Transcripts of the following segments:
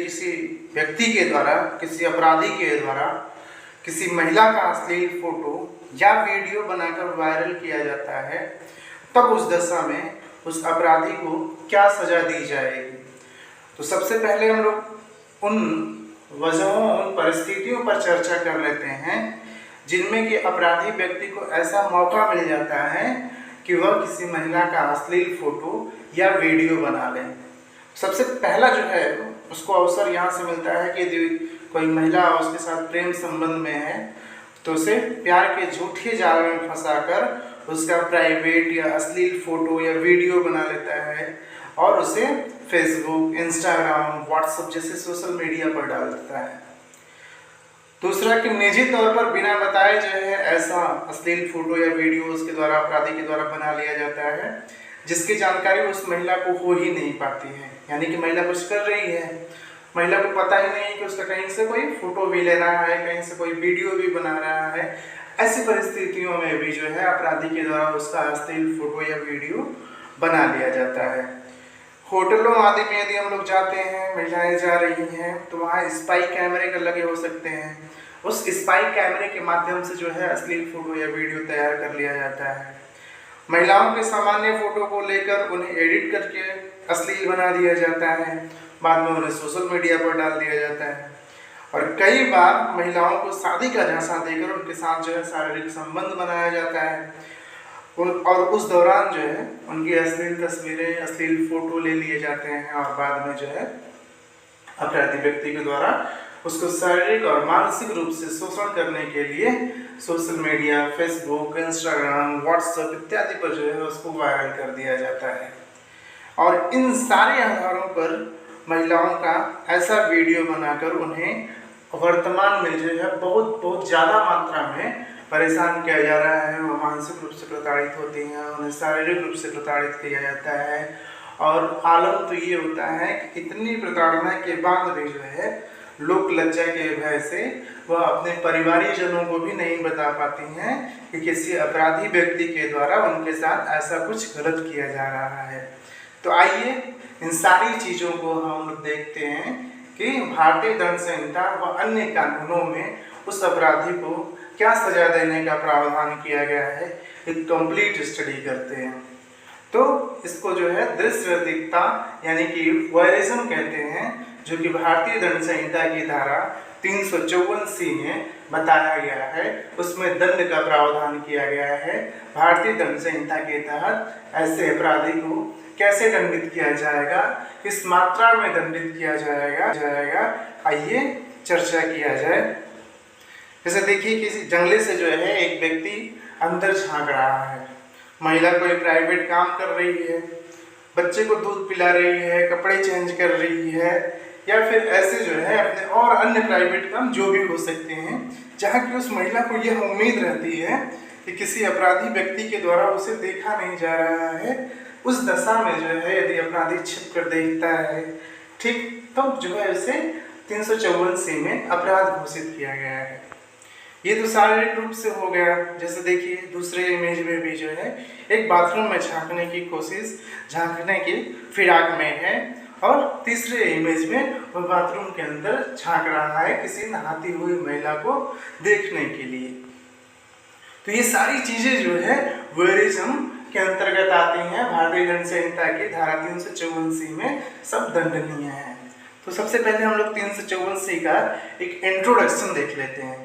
किसी व्यक्ति के द्वारा, किसी अपराधी के द्वारा किसी महिला का अश्लील फोटो या वीडियो बनाकर वायरल किया जाता है, तब उस दशा में उस अपराधी को क्या सजा दी जाएगी। तो सबसे पहले हम लोग उन वजहों, उन परिस्थितियों पर चर्चा कर लेते हैं जिनमें कि अपराधी व्यक्ति को ऐसा मौका मिल जाता है कि वह किसी महिला का अश्लील फोटो या वीडियो बना ले। सबसे पहला जो है उसको अवसर यहाँ से मिलता है कि यदि कोई महिला उसके साथ प्रेम संबंध में है तो उसे प्यार के झूठे जाल में फंसाकर उसका प्राइवेट या अश्लील फोटो या वीडियो बना लेता है और उसे फेसबुक, इंस्टाग्राम, व्हाट्सएप जैसे सोशल मीडिया पर डाल देता है। दूसरा कि निजी तौर पर बिना बताए जो है ऐसा अश्लील फोटो या वीडियो उसके द्वारा, अपराधी के द्वारा बना लिया जाता है जिसकी जानकारी उस महिला को हो ही नहीं पाती है। यानी कि महिला कुछ कर रही है, महिला को पता ही नहीं कि उसका कहीं से कोई फोटो भी ले रहा है, कहीं से कोई वीडियो भी बना रहा है। ऐसी परिस्थितियों में भी जो है अपराधी के द्वारा उसका अश्लील फोटो या वीडियो बना लिया जाता है। होटलों आदि में यदि हम लोग जाते हैं, महिलाएं जा रही हैं, तो वहाँ स्पाई कैमरे का लगे हो सकते हैं। उस स्पाई कैमरे के माध्यम से जो है अश्लील फोटो या वीडियो तैयार कर लिया जाता है। महिलाओं के सामान्य फोटो को लेकर उन्हें एडिट करके अश्लील बना दिया जाता है, बाद में उन्हें सोशल मीडिया पर डाल दिया जाता है। और कई बार महिलाओं को शादी का झांसा देकर उनके साथ जो है शारीरिक संबंध बनाया जाता है और उस दौरान जो है उनकी अश्लील तस्वीरें, अश्लील फोटो ले लिए जाते हैं और बाद में जो है अपराधी व्यक्ति के द्वारा उसको शारीरिक और मानसिक रूप से शोषण करने के लिए social media, Facebook, Instagram, WhatsApp इत्यादि पर जो है उसको वायरल कर दिया जाता है। और इन सारे आधारों पर महिलाओं का ऐसा वीडियो बनाकर उन्हें वर्तमान में जो है बहुत ज़्यादा मात्रा में परेशान किया जा रहा है। वो मानसिक रूप से प्रताड़ित होती हैं, उन्हें शारीरिक रूप से प्रताड़ित किया जाता है। और आलम तो ये होता है कि इतनी प्रताड़ना के बाद भी जो है लोक लज्जा के भय से वह अपने परिवारीजनों को भी नहीं बता पाती हैं कि किसी अपराधी व्यक्ति के द्वारा उनके साथ ऐसा कुछ गलत किया जा रहा है। तो आइए इन सारी चीज़ों को हम लोग देखते हैं कि भारतीय दंड संहिता व अन्य कानूनों में उस अपराधी को क्या सजा देने का प्रावधान किया गया है, एक कंप्लीट स्टडी करते हैं। तो इसको जो है दृश्य रैतिकता यानी कि वॉयरिज्म कहते हैं, जो कि भारतीय दंड संहिता की धारा 354C में बताया गया है। उसमें दंड का प्रावधान किया गया है। भारतीय दंड संहिता के तहत ऐसे अपराधी को कैसे दंडित किया जाएगा, किस मात्रा में दंडित किया जाएगा आइए चर्चा किया जाए। जैसे देखिए किसी जंगले से जो है एक व्यक्ति अंदर झांक रहा है, महिला कोई प्राइवेट काम कर रही है, बच्चे को दूध पिला रही है, कपड़े चेंज कर रही है, या फिर ऐसे जो है अपने और अन्य प्राइवेट काम जो भी हो सकते हैं, जहाँ की उस महिला को यह उम्मीद रहती है कि किसी अपराधी व्यक्ति के द्वारा उसे देखा नहीं जा रहा है। उस दशा में जो है यदि अपराधी छिप कर देखता है, ठीक, तो जो है उसे 354C में अपराध घोषित किया गया है। ये तो शारीरिक रूप से हो गया। जैसे देखिए दूसरे इमेज में भी जो है एक बाथरूम में झांकने की कोशिश, झांकने की फिराक में है, और तीसरे इमेज में वह बाथरूम के अंदर झांक रहा है किसी नहाती हुई महिला को देखने के लिए। तो ये सारी चीजें जो है वॉयरिज्म के अंतर्गत आती हैं। भारतीय दंड संहिता की धारा 354C में सब दंडनीय है। तो सबसे पहले हम लोग 354C का एक इंट्रोडक्शन देख लेते हैं।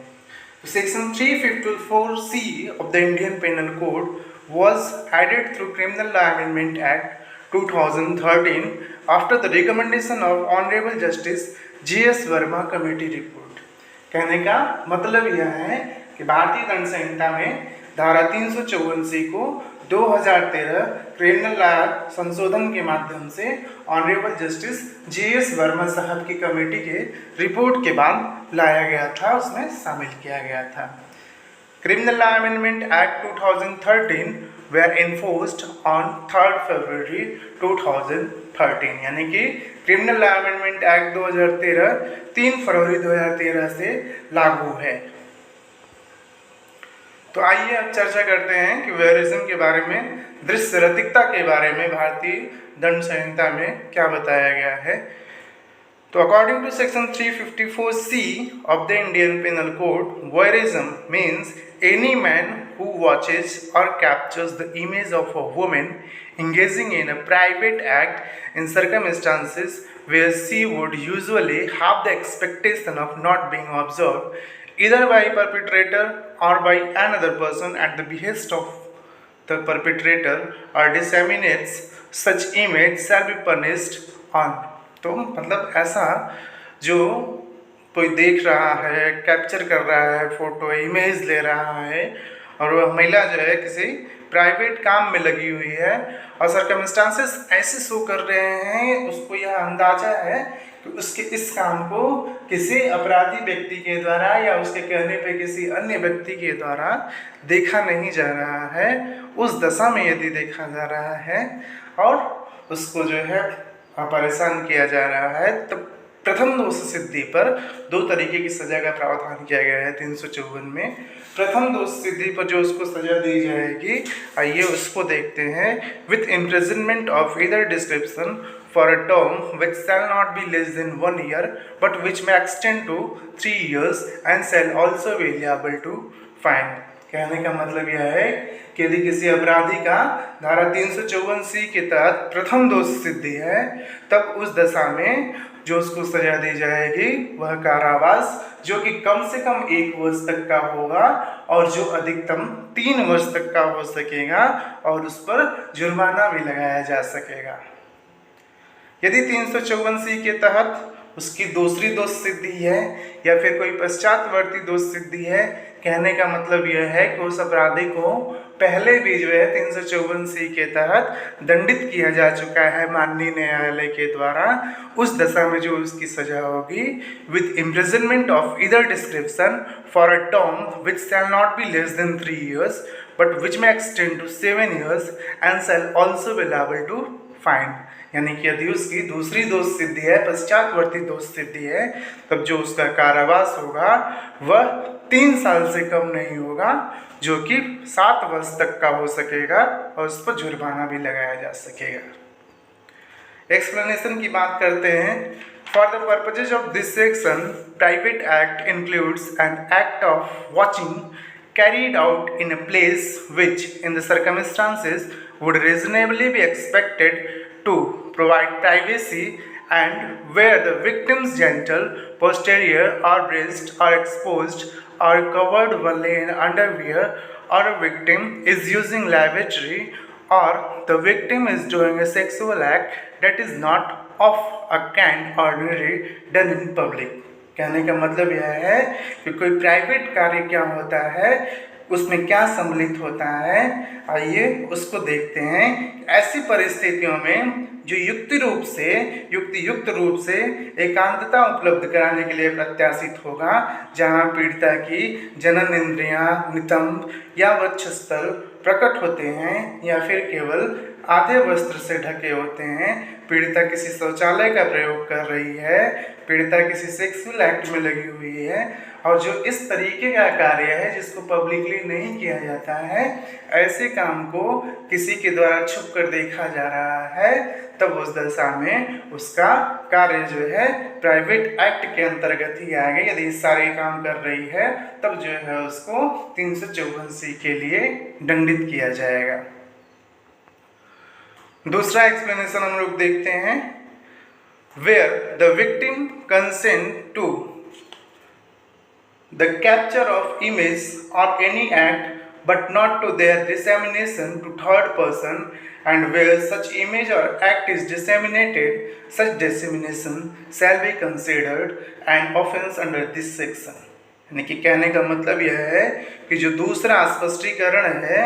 Section 354C of the Indian Penal Code was added through Criminal Law Amendment Act 2013 after the recommendation of Honorable Justice G.S. Verma Committee report। कहने का मतलब यह है कि भारतीय दंड संहिता में धारा 354C को 2013 क्रिमिनल लॉ संशोधन के माध्यम से ऑनरेबल जस्टिस G.S. वर्मा साहब की कमेटी के रिपोर्ट के बाद लाया गया था, उसमें शामिल किया गया था। Criminal law amendment act 2013 were enforced on 3 फरवरी 2013, यानी कि क्रिमिनल लॉ अमेंडमेंट एक्ट 2013 3 फरवरी 2013 से लागू है। तो आइए अब चर्चा करते हैं कि वॉयरिज्म के बारे में, दृश्य रैतिकता के बारे में भारतीय दंड संहिता में क्या बताया गया है। तो according to section 354C of the Indian Penal Code, voyeurism means any man who watches or captures the image of a woman engaging in a private act in circumstances where she would usually have the expectation of not being observed, either by perpetrator or by another person at the behest of the perpetrator, or disseminates such image shall be punished on। तो मतलब ऐसा जो कोई देख रहा है, capture कर रहा है, फोटो इमेज ले रहा है और वह महिला जो है किसी प्राइवेट काम में लगी हुई है और सर्कमस्टांसेस ऐसे शो कर रहे हैं, उसको यह अंदाजा है कि उसके इस काम को किसी अपराधी व्यक्ति के द्वारा या उसके कहने पे किसी अन्य व्यक्ति के द्वारा देखा नहीं जा रहा है, उस दशा में यदि देखा जा रहा है और उसको जो है परेशान किया जा रहा है, तो प्रथम दोष सिद्धि पर 2 तरीके की सजा का प्रावधान किया गया है 354 में। प्रथम दोष सिद्धि पर जो उसको सजा दी जाएगी, आइए उसको देखते हैं। With imprisonment of either description for a term which shall not be less than 1 year but which may extend to 3 years and shall also be liable to fine. कहने का मतलब यह है कि यदि किसी अपराधी का धारा 354C के तहत प्रथम दोष सिद्धि है, तब उस दशा में जो उसको सजा दी जाएगी वह कारावास, जो कि कम से कम 1 वर्ष तक का होगा और जो अधिकतम 3 वर्ष तक का हो सकेगा और उस पर जुर्माना भी लगाया जा सकेगा। यदि 354C के तहत उसकी दूसरी दोष सिद्धि है या फिर कोई पश्चातवर्ती दोष सिद्धि है, कहने का मतलब यह है कि उस अपराधी को पहले भी जो है 354C के तहत दंडित किया जा चुका है माननीय न्यायालय के द्वारा, उस दशा में जो उसकी सजा होगी with imprisonment of either description for a term which shall not be less than 3 years but which may extend to 7 years and shall also be liable to fine. यानी कि यदि उसकी दूसरी दोष सिद्धि है, पश्चातवर्ती दोष सिद्धि है, तब जो उसका कारावास होगा वह 3 साल से कम नहीं होगा, जो कि 7 वर्ष तक का हो सकेगा और उस पर जुर्माना भी लगाया जा सकेगा। एक्सप्लेनेशन की बात करते हैं। For the purposes of this section, private act includes an act of watching carried out in a place which in the circumstances would reasonably be expected to provide privacy and where the victim's genital, posterior or breast are exposed or covered only in underwear, or a victim is using lavatory or the victim is doing a sexual act that is not of a kind ordinary done in public। कहने का मतलब यह है कि कोई private कार्य क्या होता है, उसमें क्या सम्मिलित होता है, आइए उसको देखते हैं। ऐसी परिस्थितियों में जो युक्त रूप से एकांतता उपलब्ध कराने के लिए प्रत्याशित होगा, जहां पीड़िता की जनन इंद्रियां, नितंब या वक्षस्थल प्रकट होते हैं या फिर केवल आधे वस्त्र से ढके होते हैं, पीड़िता किसी शौचालय का प्रयोग कर रही है, पीड़िता किसी सेक्सुअल एक्ट में लगी हुई है और जो इस तरीके का कार्य है जिसको पब्लिकली नहीं किया जाता है, ऐसे काम को किसी के द्वारा छुप कर देखा जा रहा है, तब उस दशा में उसका कार्य जो है प्राइवेट एक्ट के अंतर्गत ही आएगा। यदि सारे काम कर रही है तब जो है उसको 354C के लिए दंडित किया जाएगा। दूसरा एक्सप्लेनेशन हम लोग देखते हैं। Where the victim consent to the capture of image और any act but not to their dissemination to third person, and where such image or act is disseminated, such dissemination shall be considered an offence under this section। यानी कि कहने का मतलब यह है कि जो दूसरा स्पष्टीकरण है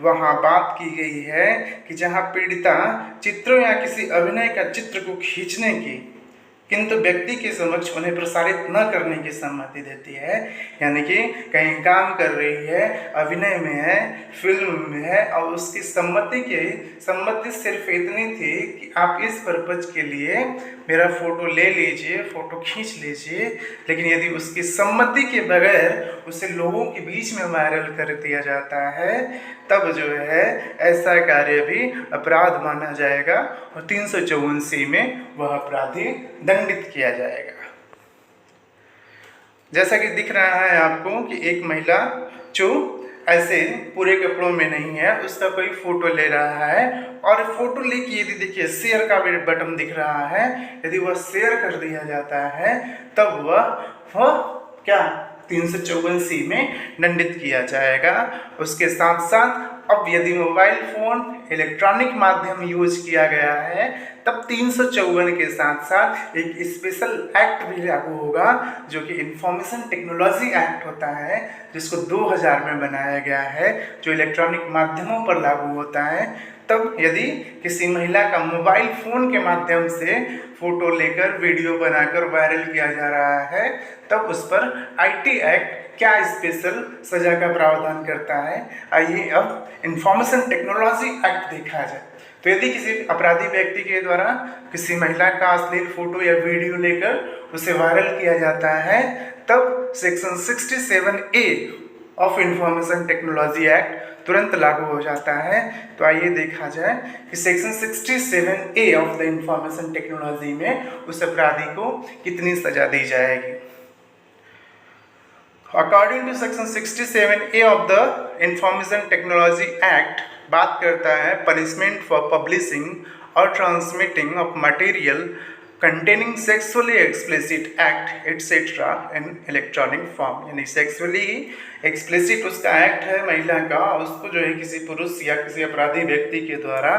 वहाँ बात की गई है कि जहाँ पीड़िता चित्रों या किसी अभिनय का चित्र को खींचने की किंतु व्यक्ति के समक्ष उन्हें प्रसारित न करने की सम्मति देती है, यानी कि कहीं काम कर रही है, अभिनय में है, फिल्म में है और उसकी सम्मति सिर्फ इतनी थी कि आप इस पर्पज के लिए मेरा फ़ोटो ले लीजिए, फ़ोटो खींच लीजिए, लेकिन यदि उसकी सम्मति के बगैर उसे लोगों के बीच में वायरल कर दिया जाता है, तब जो है ऐसा कार्य भी अपराध माना जाएगा और 354C में वह अपराधी दंडित दंडित किया जाएगा। जैसा कि दिख रहा है आपको कि एक महिला जो ऐसे पूरे कपड़ों में नहीं है, उसका कोई फोटो ले रहा है, और फोटो लेके यदि देखिए शेयर का बटन दिख रहा है, यदि वह शेयर कर दिया जाता है तब वह क्या 354C में दंडित किया जाएगा। उसके साथ साथ अब यदि मोबाइल फोन इलेक्ट्रॉनिक माध्यम यूज किया गया है तब 354 के साथ साथ एक स्पेशल एक्ट भी लागू होगा जो कि इंफॉर्मेशन टेक्नोलॉजी एक्ट होता है, जिसको 2000 में बनाया गया है, जो इलेक्ट्रॉनिक माध्यमों पर लागू होता है। तब यदि किसी महिला का मोबाइल फोन के माध्यम से फोटो लेकर वीडियो बनाकर वायरल किया जा रहा है तब उस पर आईटी एक्ट क्या स्पेशल सजा का प्रावधान करता है। आइए अब इंफॉर्मेशन टेक्नोलॉजी एक्ट देखा जाए। तो यदि किसी अपराधी व्यक्ति के द्वारा किसी महिला का अश्लील फोटो या वीडियो लेकर उसे वायरल किया जाता है तब section 67A of information technology act तुरंत लागू हो जाता है। तो आइए देखा जाए कि section 67A of the information technology में उस अपराधी को कितनी सजा दी जाएगी। According to section 67A of the information technology act बात करता है पनिशमेंट फॉर पब्लिशिंग और transmitting of material containing sexually explicit act etcetera in electronic form. यानी सेक्सुअली एक्सप्लिसिट उसका एक्ट है महिला का, उसको जो है किसी पुरुष या किसी अपराधी व्यक्ति के द्वारा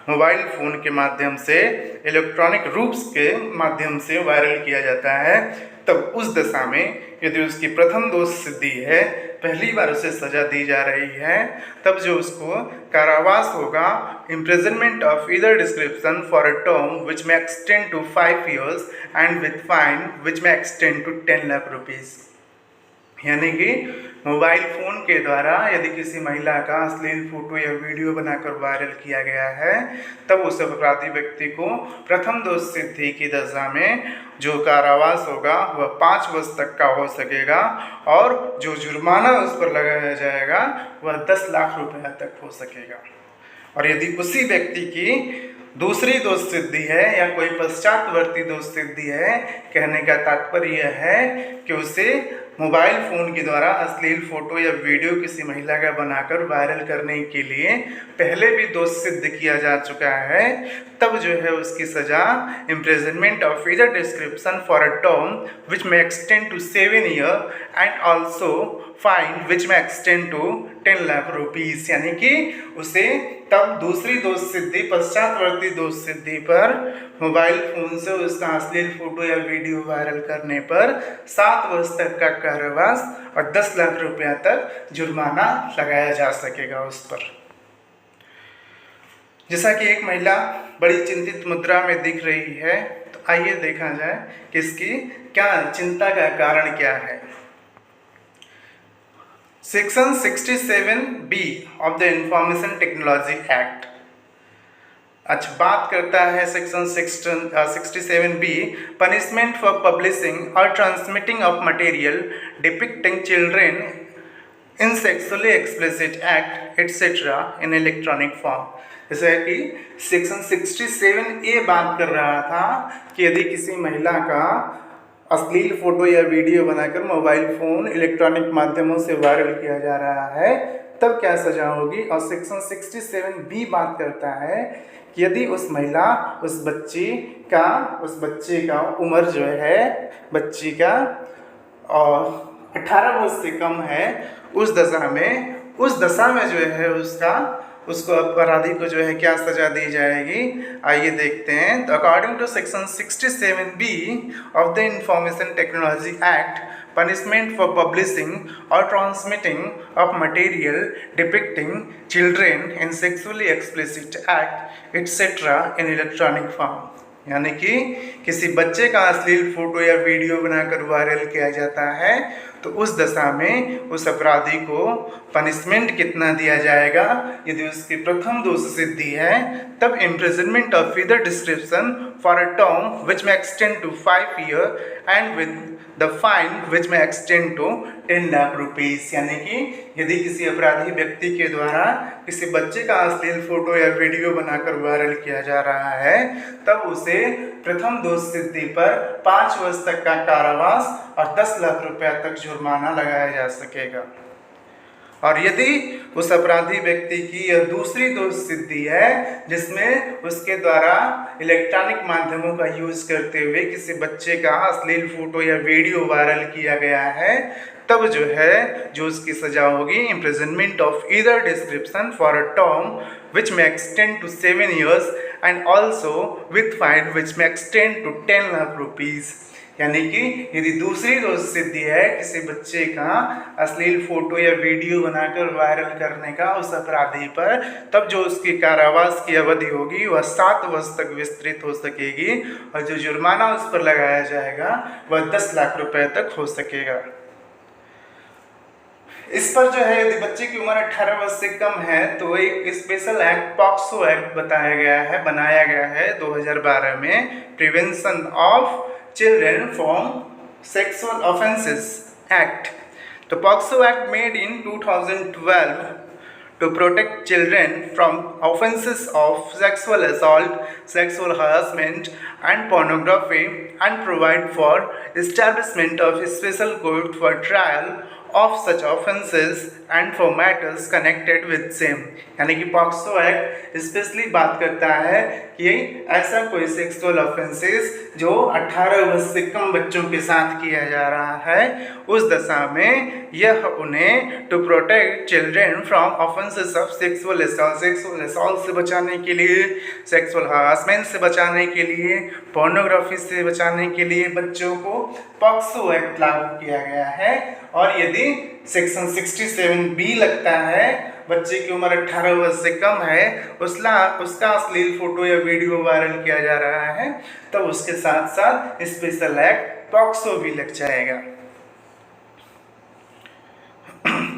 मोबाइल फ़ोन के माध्यम से इलेक्ट्रॉनिक रूप्स के माध्यम से वायरल किया जाता है। तब उस दशा में यदि उसकी प्रथम दोष सिद्धि है, पहली बार उसे सजा दी जा रही है, तब जो उसको कारावास होगा, imprisonment of either description for a term which may extend to 5 years and with fine which may extend to 10 lakh rupees. यानी कि मोबाइल फ़ोन के द्वारा यदि किसी महिला का अश्लील फोटो या वीडियो बनाकर वायरल किया गया है तब उस अपराधी व्यक्ति को प्रथम दोष सिद्धि की दशा में जो कारावास होगा वह 5 वर्ष तक का हो सकेगा, और जो जुर्माना उस पर लगाया जाएगा वह 10 लाख रुपये तक हो सकेगा। और यदि उसी व्यक्ति की दूसरी दोष सिद्धि है या कोई पश्चातवर्ती दोष सिद्धि है, कहने का तात्पर्य है कि उसे मोबाइल फ़ोन के द्वारा अश्लील फोटो या वीडियो किसी महिला का बनाकर वायरल करने के लिए पहले भी दोष सिद्ध किया जा चुका है, तब जो है उसकी सज़ा imprisonment of either description for a term which may extend to 7 years and also fine which may extend to 10 lakh rupees. यानी कि उसे तब दूसरी दोष सिद्धि पश्चातवर्ती दोष सिद्धि पर मोबाइल फ़ोन से उसका अश्लील फोटो या वीडियो वायरल करने पर 7 वर्ष तक का कारावास और 10 लाख रुपया तक जुर्माना लगाया जा सकेगा उस पर। जैसा कि एक महिला बड़ी चिंतित मुद्रा में दिख रही है, तो आइए देखा जाए कि इसकी क्या चिंता का कारण क्या है। Section 67B of the information technology act अच्छा बात करता है section 67B punishment for publishing और transmitting of material depicting children in sexually explicit act etcetera in electronic form. जैसे कि सेक्शन 67A बात कर रहा था कि यदि किसी महिला का अश्लील फोटो या वीडियो बनाकर मोबाइल फ़ोन इलेक्ट्रॉनिक माध्यमों से वायरल किया जा रहा है तब क्या सजा होगी, और सेक्शन 67B बात करता है कि यदि उस महिला उस बच्चे का उम्र जो है बच्ची का और 18 वर्ष से कम है, उस दशा में जो है उसको अपराधी को जो है क्या सजा दी जाएगी, आइए देखते हैं। तो according to section 67B of the information technology act punishment for publishing और transmitting of material depicting children in sexually explicit act etcetera in electronic form. यानी कि किसी बच्चे का अश्लील फोटो या वीडियो बनाकर वायरल किया जाता है तो उस दशा में उस अपराधी को पनिशमेंट कितना दिया जाएगा। यदि उसकी प्रथम दोष सिद्धि है तब imprisonment of either description for a term which may extend to 5 year and with the fine which may extend to 10 lakh rupees. यानी कि यदि किसी अपराधी व्यक्ति के द्वारा किसी बच्चे का अश्लील फोटो या वीडियो बनाकर वायरल किया जा रहा है तब उसे प्रथम दोष सिद्धि पर 5 वर्ष तक का कारावास और 10 लाख रुपया तक जुर्माना लगाया जा सकेगा। और यदि उस अपराधी व्यक्ति की यह दूसरी दोष सिद्धि है जिसमें उसके द्वारा इलेक्ट्रॉनिक माध्यमों का यूज करते हुए किसी बच्चे का अश्लील फोटो या वीडियो वायरल किया गया है तब जो उसकी सजा होगी imprisonment of either description for a term which may extend to 7 years and also with fine which may extend to 10 lakh rupees. यानी कि यदि दूसरी दोष सिद्धि है किसी बच्चे का अश्लील फोटो या वीडियो बनाकर वायरल करने का उस अपराधी पर तब जो उसकी कारावास की अवधि होगी वह 7 वर्ष तक विस्तृत हो सकेगी और जो जुर्माना उस पर लगाया जाएगा वह 10 लाख रुपए तक हो सकेगा। इस पर यदि बच्चे की उम्र 18 वर्ष से कम है तो एक स्पेशल एक्ट पॉक्सो एक्ट बनाया गया है 2012 में, prevention of children from sexual offences act. तो POCSO act made in 2012 to protect children from offenses of sexual assault, sexual harassment and pornography and provide for establishment of a special court for trial of such offenses and for matters connected with same। यानी कि POCSO act specially बात करता है कि ऐसा कोई sexual offences जो 18 वर्ष से कम बच्चों के साथ किया जा रहा है उस दशा में यह उन्हें to protect children from offences of sexual assault से बचाने के लिए, सेक्सुअल हरासमेंट से बचाने के लिए, पोर्नोग्राफी से बचाने के लिए बच्चों को पॉक्सो एक्ट लागू किया गया है। और यदि सेक्शन 67B लगता है बच्चे की उम्र 18 वर्ष से कम है उसका अश्लील फोटो या वीडियो वायरल किया जा रहा है तब उसके साथ साथ स्पेशल एक्ट पॉक्सो भी लग जाएगा।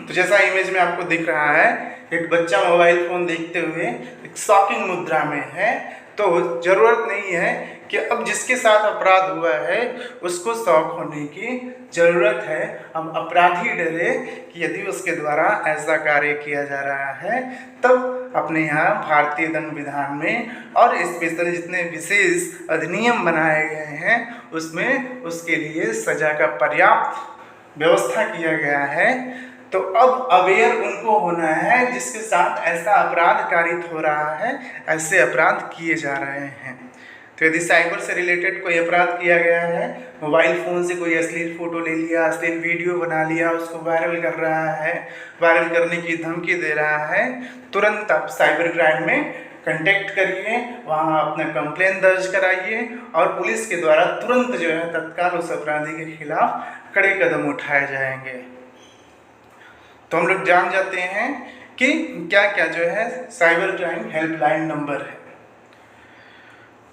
तो जैसा इमेज में आपको दिख रहा है एक बच्चा मोबाइल फोन देखते हुए एक शॉकिंग मुद्रा में है, तो ज़रूरत नहीं है कि अब जिसके साथ अपराध हुआ है उसको शौक होने की ज़रूरत है। अब अपराधी डरे कि यदि उसके द्वारा ऐसा कार्य किया जा रहा है तब अपने यहाँ भारतीय दंड विधान में और स्पेशल जितने विशेष अधिनियम बनाए गए हैं उसमें उसके लिए सजा का पर्याप्त व्यवस्था किया गया है। तो अब अवेयर उनको होना है जिसके साथ ऐसा अपराध कारित हो रहा है, ऐसे अपराध किए जा रहे हैं। तो यदि साइबर से रिलेटेड कोई अपराध किया गया है, मोबाइल फ़ोन से कोई अश्लील फ़ोटो ले लिया, अश्लील वीडियो बना लिया, उसको वायरल कर रहा है, वायरल करने की धमकी दे रहा है, तुरंत आप साइबर क्राइम में कंटेक्ट करिए, वहाँ अपना कंप्लेन दर्ज कराइए और पुलिस के द्वारा तुरंत तत्काल उस अपराधी के खिलाफ कड़े कदम उठाए जाएंगे। तो हम लोग जान जाते हैं कि क्या क्या साइबर क्राइम हेल्पलाइन नंबर है।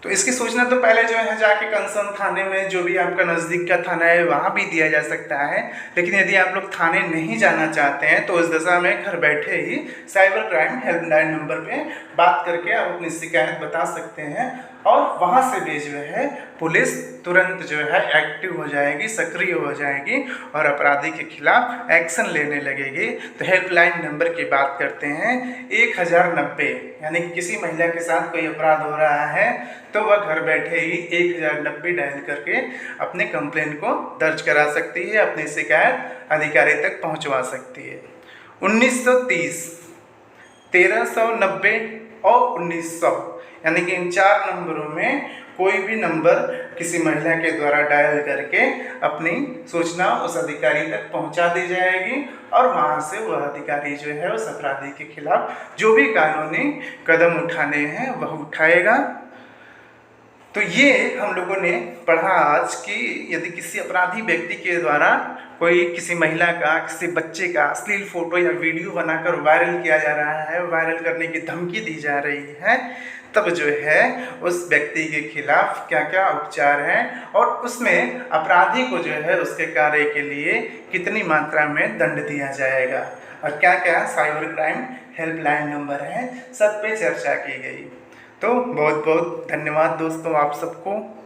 तो इसकी सूचना तो पहले जाके कंसर्न थाने में जो भी आपका नज़दीक का थाना है वहाँ भी दिया जा सकता है, लेकिन यदि आप लोग थाने नहीं जाना चाहते हैं तो उस दशा में घर बैठे ही साइबर क्राइम हेल्पलाइन नंबर पे बात करके आप अपनी शिकायत बता सकते हैं और वहाँ से भी पुलिस तुरंत एक्टिव हो जाएगी, सक्रिय हो जाएगी और अपराधी के खिलाफ एक्शन लेने लगेगी। तो हेल्पलाइन नंबर की बात करते हैं 1090, यानी कि किसी महिला के साथ कोई अपराध हो रहा है तो वह घर बैठे ही 1090 डायल करके अपने कंप्लेंट को दर्ज करा सकती है, अपनी शिकायत अधिकारी तक पहुंचवा सकती है। 1930, 1390 और 1900, यानी कि इन 4 नंबरों में कोई भी नंबर किसी महिला के द्वारा डायल करके अपनी सूचना उस अधिकारी तक पहुंचा दी जाएगी और वहां से वह अधिकारी उस अपराधी के खिलाफ जो भी कानूनी कदम उठाने हैं वह उठाएगा। तो ये हम लोगों ने पढ़ा आज कि यदि किसी अपराधी व्यक्ति के द्वारा कोई किसी महिला का, किसी बच्चे का अश्लील फोटो या वीडियो बनाकर वायरल किया जा रहा है, वायरल करने की धमकी दी जा रही है, तब जो है उस व्यक्ति के खिलाफ क्या क्या उपचार हैं और उसमें अपराधी को जो है उसके कार्य के लिए कितनी मात्रा में दंड दिया जाएगा और क्या क्या साइबर क्राइम हेल्पलाइन नंबर है, सब पे चर्चा की गई। तो बहुत बहुत धन्यवाद दोस्तों आप सबको।